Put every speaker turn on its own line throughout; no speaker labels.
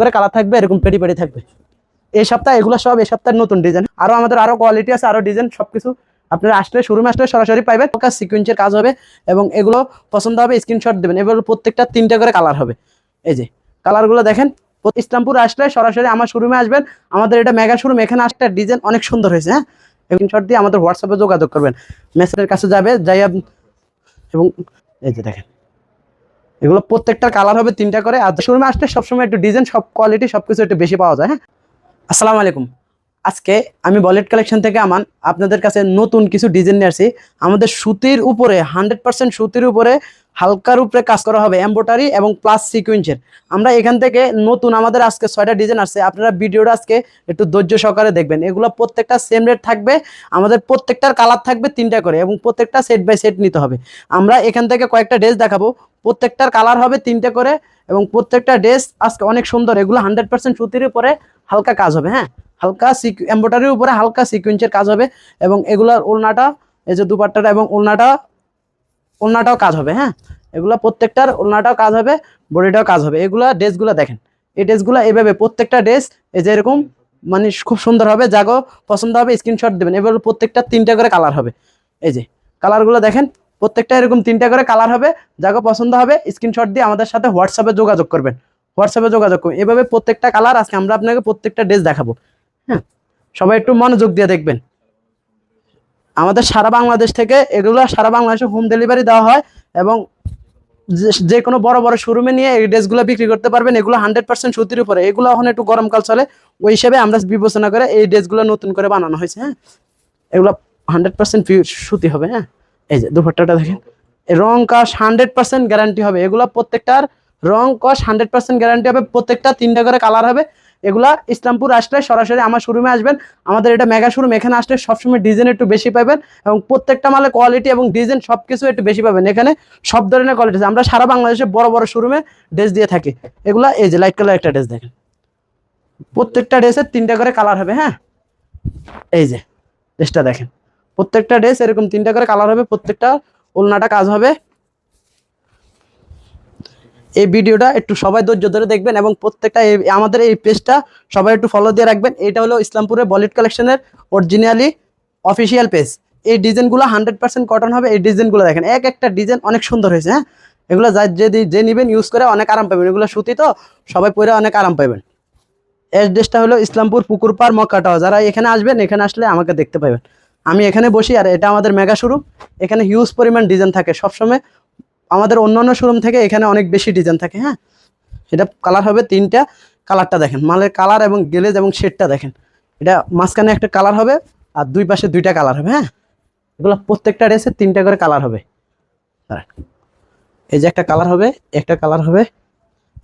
করে কালার থাকবে, এরকম পেটি পেটি থাকবে। এই সপ্তাহে এগুলো সব এই সপ্তাহের নতুন ডিজাইন। আমাদের আরো কোয়ালিটি আছে, আরো ডিজাইন, সবকিছু আপনারা আসলে শোরুমে আসলে সরাসরি পাইবেন। সিকোয়েন্সের কাজ হবে এবং এগুলো পছন্দ হবে স্ক্রিনশট দেবেন। এগুলো প্রত্যেকটা 3টা করে কালার হবে। এই যে কালারগুলো দেখেন। ইসলামপুর আসলে সরাসরি আমার শোরুমে আসবেন। আমাদের এটা মেগা শোরুম, এখানে একটা ডিজাইন অনেক সুন্দর হয়েছে। হ্যাঁ, স্ক্রিনশট দিয়ে আমাদের হোয়াটসঅ্যাপে যোগাযোগ করবেন। মেসেজের কাছে যাবে যাই এবং এই যে দেখেন এগুলো প্রত্যেকটা কালার হবে 3টা করে। আর শোরুমে আসলে সবসময় একটু ডিজাইন, সব কোয়ালিটি, সবকিছু একটু বেশি পাওয়া যায়। হ্যাঁ, আসসালামু আলাইকুম। আজকে আমি বলেট কালেকশন থেকে আপনাদের কাছে নতুন কিছু ডিজাইন নিয়ে আসছি। আমাদের সুতির উপরে 100% সুতির উপরে হালকার উপরে কাজ করা হবে, এমব্রয়ডারি এবং প্লাস সিকোয়েন্সের। আমরা এখান থেকে নতুন আমাদের আজকে 6টা ডিজাইন আসছে। আপনারা ভিডিওটা আজকে একটু ধৈর্য সহকারে দেখবেন। এগুলো প্রত্যেকটা সেম রেট থাকবে। আমাদের প্রত্যেকটার কালার থাকবে 3টা করে এবং প্রত্যেকটা সেট বাই সেট নিতে হবে। আমরা এখান থেকে কয়েকটা ড্রেস দেখাবো, প্রত্যেকটার কালার হবে 3টা করে এবং প্রত্যেকটা ড্রেস আজকে অনেক সুন্দর। এগুলো 100% সুতির উপরে হালকা কাজ হবে। হ্যাঁ, হালকা এমব্রয়ডারির উপরে হালকা সিকোয়েন্সের কাজ হবে এবং এগুলার ওড়নাটা, এই যে দুপাট্টাটা এবং ওড়নাটাও কাজ হবে। হ্যাঁ, এগুলা প্রত্যেকটার ওড়নাটাও কাজ হবে, বডিটাও কাজ হবে। এগুলা ড্রেসগুলো দেখেন, এই ড্রেসগুলো এভাবে প্রত্যেকটা ড্রেস এই যে এরকম মানে খুব সুন্দর হবে। যাগো পছন্দ হবে স্ক্রিনশট দেবেন। এবার প্রত্যেকটা 3টা করে কালার হবে। এই যে কালারগুলো দেখেন, প্রত্যেকটা এরকম 3টা করে কালার হবে। যাগো পছন্দ হবে স্ক্রিনশট দিয়ে আমাদের সাথে হোয়াটসঅ্যাপে যোগাযোগ করবেন। এভাবে প্রত্যেকটা কালার আজকে আমরা আপনাকে প্রত্যেকটা ড্রেস দেখাবো। হ্যাঁ, সবাই একটু মনোযোগ দিয়ে দেখবেন। আমাদের সারা বাংলাদেশ থেকে এগুলো সারা বাংলাদেশে হোম ডেলিভারি দেওয়া হয় এবং যে কোনো বড় বড় শোরুমে নিয়ে এই ড্রেসগুলো বিক্রি করতে পারবেন। এগুলো 100% সুতির উপরে। এগুলো এখন একটু গরমকাল চলে, ওই হিসেবে আমরা বিবেচনা করে এই ড্রেসগুলো নতুন করে বানানো হয়েছে। হ্যাঁ, এগুলো 100% সুতি হবে। হ্যাঁ, এই যে দুপাট্টাটা দেখেন, রং কস 100% গ্যারান্টি হবে। এগুলো প্রত্যেকটার রং কস 100% গ্যারান্টি হবে। প্রত্যেকটা 3টা করে কালার হবে। এগুলা ইসলামপুর আসলে সরাসরি আমার শোরুমে আসবেন। আমাদের এটা মেগা শোরুম, এখানে আসলে সবসময় ডিজাইন একটু বেশি পাবেন এবং প্রত্যেকটা মালে কোয়ালিটি এবং ডিজাইন সবকিছু একটু বেশি পাবেন। এখানে সব ধরনের কোয়ালিটি আছে। আমরা সারা বাংলাদেশে বড় বড় শোরুমে ড্রেস দিয়ে থাকি। এগুলা এই যে লাইট কালার একটা ড্রেস দেখেন, প্রত্যেকটা ড্রেসের 3টা করে কালার হবে। হ্যাঁ, এই যে ড্রেসটা দেখেন, প্রত্যেকটা ড্রেস এরকম 3টা করে কালার হবে। প্রত্যেকটা ওড়নাটা কাজ হবে। এই ভিডিওটা একটু সবাই ধৈর্য ধরে দেখবেন এবং প্রত্যেকটা আমাদের এই পেজটা সবাই একটু ফলো দিয়ে রাখবেন। এটা হলো ইসলামপুরের বলিউড কালেকশনের অরিজিনালি অফিসিয়াল পেজ। এই ডিজাইনগুলো 100% কটন হবে। এই ডিজাইনগুলো দেখেন, এক একটা ডিজাইন অনেক সুন্দর হয়েছে। হ্যাঁ, এগুলো যে নেবেন ইউজ করে অনেক আরাম পাবেন। এগুলো সুতি তো সবাই পরে অনেক আরাম পাবেন। অ্যাড্রেসটা হলো ইসলামপুর পুকুরপাড় মক্কাটাও। যারা এখানে আসবেন, এখানে আসলে আমাকে দেখতে পাবেন। আমি এখানে বসি আর এটা আমাদের মেগা শোরুম। এখানে হিউজ পরিমাণ ডিজাইন থাকে সবসময়। আমাদের অন্যান্য শোরুম থেকে এখানে অনেক বেশি ডিজাইন থাকে। হ্যাঁ, এটা কালার হবে 3টা। কালারটা দেখেন, মালের কালার এবং গ্লেজ এবং শেডটা দেখেন। এটা মাঝখানে একটা কালার হবে আর দুই পাশে 2টা কালার হবে। হ্যাঁ, এগুলো প্রত্যেকটা ড্রেসে 3টা করে কালার হবে। এই যে একটা কালার হবে, একটা কালার হবে।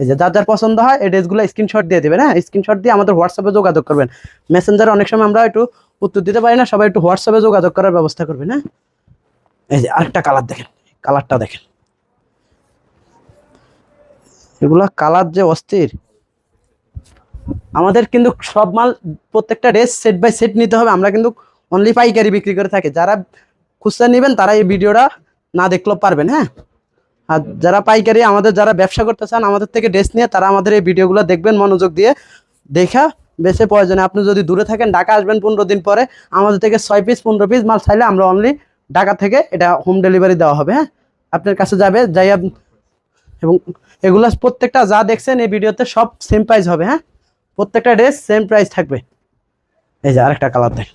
এই যে যার যার পছন্দ হয় এই ড্রেসগুলো স্ক্রিনশট দিয়ে দেবেন। হ্যাঁ, স্ক্রিনশট দিয়ে আমাদের হোয়াটসঅ্যাপে যোগাযোগ করবেন। মেসেঞ্জারে অনেক সময় আমরা একটু উত্তর দিতে পারি না, সবাই একটু হোয়াটসঅ্যাপে যোগাযোগ করার ব্যবস্থা করবেন। হ্যাঁ, এই যে আরেকটা কালার দেখেন, কালারটা দেখেন। এগুলা কালার যে অস্থির। আমাদের কিন্তু সব মাল প্রত্যেকটা ড্রেস সেট বাই সেট নিতে হবে। আমরা কিন্তু অনলি পাইকারি বিক্রি করে থাকি। যারা খুচরা নেবেন তারা এই ভিডিওটা না দেখলেও পারবেন। হ্যাঁ, আর যারা পাইকারি আমাদের যারা ব্যবসা করতে চান আমাদের থেকে ড্রেস নিয়ে, তারা আমাদের এই ভিডিওগুলো দেখবেন মনোযোগ দিয়ে। দেখা বেশি প্রয়োজনে আপনি যদি দূরে থাকেন, ঢাকা আসবেন 15 দিন পরে, আমাদের থেকে 6 পিস 15 পিস মাল চাইলে আমরা অনলি ঢাকা থেকে এটা হোম ডেলিভারি দেওয়া হবে। হ্যাঁ, আপনার কাছে যাবে যাই এবং এগুলা প্রত্যেকটা যা দেখছেন এই ভিডিওতে সব সেম প্রাইস হবে। হ্যাঁ, প্রত্যেকটা ড্রেস সেম প্রাইস থাকবে। এই যে আরেকটা কালার দেখ,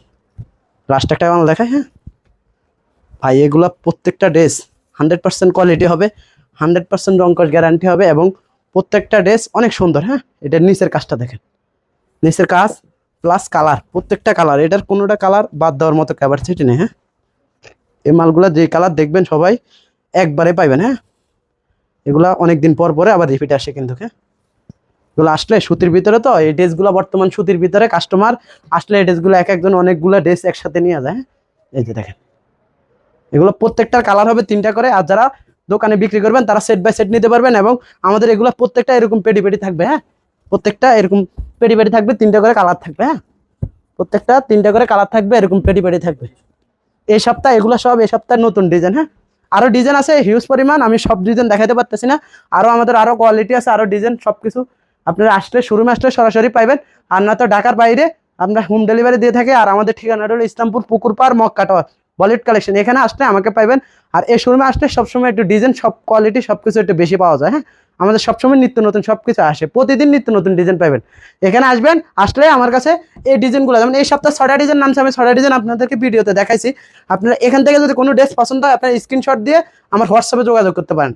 লাস্ট একটা আমার দেখায়। হ্যাঁ ভাই, এগুলা প্রত্যেকটা ড্রেস 100% কোয়ালিটি হবে, 100% রংকশ গ্যারান্টি হবে এবং প্রত্যেকটা ড্রেস অনেক সুন্দর। হ্যাঁ, এটার নিচের কাজটা দেখেন, নিচের কাজ প্লাস কালার, প্রত্যেকটা কালার, এটার কোনোটা কালার বাদ দেওয়ার মতো ক্যাপাসিটি নেই। হ্যাঁ, এই মালগুলা যে কালার দেখবেন সবাই একবারে পাইবেন। হ্যাঁ, এগুলা অনেকদিন পর পরে আবার রিপিট আসে কিন্তু। হ্যাঁ, এগুলো আসলে সুতির ভিতরে তো এই ড্রেসগুলো বর্তমান সুতির ভিতরে কাস্টমার আসলে এই ড্রেসগুলো এক একজন অনেকগুলো ড্রেস একসাথে নিয়ে যায়। এই যে দেখেন, এগুলো প্রত্যেকটার কালার হবে 3টা করে। আর যারা দোকানে বিক্রি করবেন তারা সেট বাই সেট নিতে পারবেন এবং আমাদের এগুলো প্রত্যেকটা এরকম পেটি পেটি থাকবে। হ্যাঁ, প্রত্যেকটা এরকম পেটি পেটি থাকবে, 3টা করে কালার থাকবে। হ্যাঁ, প্রত্যেকটা 3টা করে কালার থাকবে, এরকম পেটি পেটি থাকবে। এই সপ্তাহে এগুলো সব এই সপ্তাহের নতুন ডিজাইন। হ্যাঁ, আরো ডিজাইন আছে হিউজ পরিমাণ, আমি সব ডিজাইন দেখাতে পারতেছি না। আরো আমাদের আরো কোয়ালিটি আছে, আরো ডিজাইন, সবকিছু আপনারা আসলে শোরুমে আসলে সরাসরি পাইবেন, আর না তো ঢাকার বাইরে আমরা হোম ডেলিভারি দিয়ে থাকি। আর আমাদের ঠিকানাটা হলো ইসলামপুর পুকুর পাড় মক্কা টাওয়ার বলিউড কালেকশন, এখানে আসলে আমাকে পাইবেন। আর এই শোরুমে আসলে সবসময় একটু ডিজাইন, সব কোয়ালিটি সবকিছু একটু বেশি পাওয়া যায়। হ্যাঁ, আমাদের সবসময় নিত্য নতুন সবকিছু আসে, প্রতিদিন নিত্য নতুন ডিজাইন পাইবেন। এখানে আসবেন, আসলে আমার কাছে এই ডিজাইনগুলো, যেমন এই সপ্তাহে 6টা ডিজাইন নামছে, আমি 6টা ডিজাইন আপনাদেরকে ভিডিওতে দেখাইছি। আপনারা এখান থেকে যদি কোনো ড্রেস পছন্দ হয়, আপনার স্ক্রিনশট দিয়ে আমার হোয়াটসঅ্যাপে যোগাযোগ করতে পারেন।